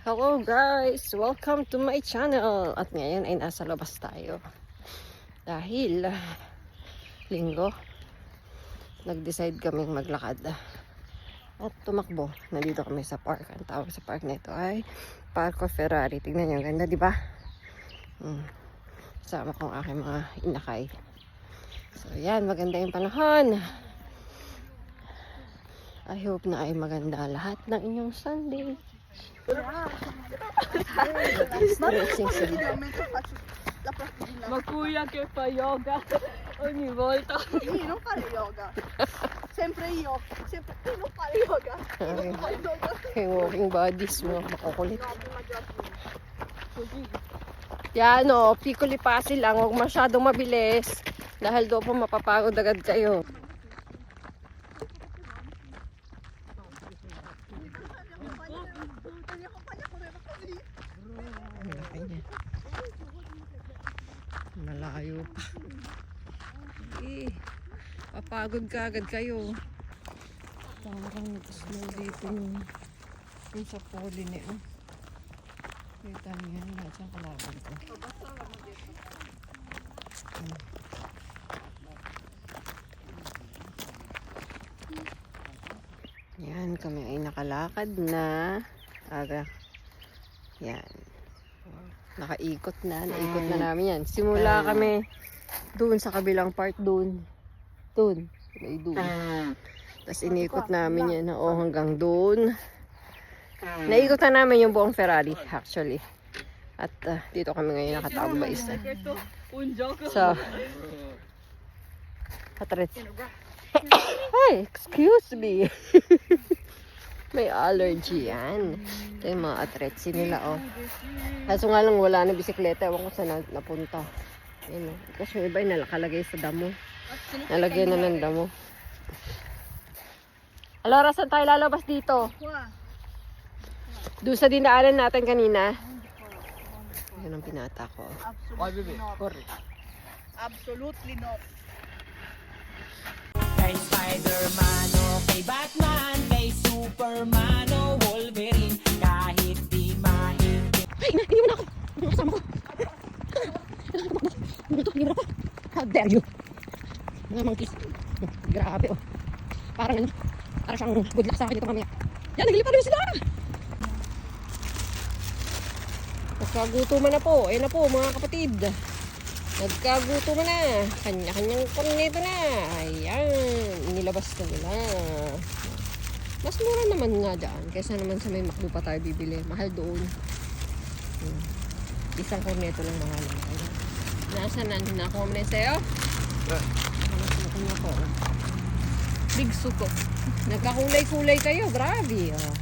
Hello guys! Welcome to my channel! At ngayon ay nasa labas tayo. Dahil linggo, nag-decide kaming maglakad. At tumakbo. Nandito kami sa park. Ang tawag sa park na ito ay Parco Ferrari. Tignan nyo, ganda diba? Kasama kong aking mga inakay. So yan, maganda yung panahon. I hope na ay maganda lahat ng inyong Sunday. Stretching sa dito. Ma cuia che fa yoga ogni volta. Io non fare yoga. Sempre io. Sempre io non fare yoga. Io non fare yoga. Yung walking bodies mo, makukulit. Yan o, piccoli passi lang, huwag masyadong mabilis. Dahil doon po mapapagod agad kayo. Malayo pa. Papagod ka agad kayo. Parang nag-slow dito yung sa poli niya. Kita niya lahat siyang kalaban ko. Yan, kami ay nakalakad na. Aga. Yan. Nakaikot na. Naikot na namin yan. Simula kami doon sa kabilang part doon. Doon. Tapos inikot namin yan. O hanggang doon. Naikot na namin yung buong Ferrari actually. At dito kami ngayon nakatambay sa. So, Atrets. Hey, excuse me. May allergy yan. Ito yung mga atretsi nila, oh. Kaso nga lang wala na bisikleta. Ewan ko saan napunta. Ayun, oh. Kasi yung iba ay nalakalagay sa damo. Nalagyan na ng damo. Alora, saan tayo lalabas dito? Doon sa dinaanan natin kanina. Yan ang pinata ko. Absolutely not. Absolutely not. Kay Spider-Man o kay Batman, kay Superman o Wolverine, kahit di mahigit. Ay, hindi mo na ako. Ano kasama ko? Hindi mo na ako. How dare you? Mga monkeys. Grabe, oh. Parang siyang good luck sa akin ito mamaya. Yan, naglipad na sila. Nagkagutuman na po. Ayan na po, mga kapatid. Nagkagutuman na. Kanya-kanyang korneto na. Ayan. Inilabas na nila. Mas mura naman nga dyan. Kaysa naman sa may McDo pa tayo bibili. Mahal doon. Isang korneto lang mahal. Nasaan na? Nakuha mo na yung sayo? Nakuha ko. Big suko. Nagkakulay-kulay kayo. Grabe. Oh.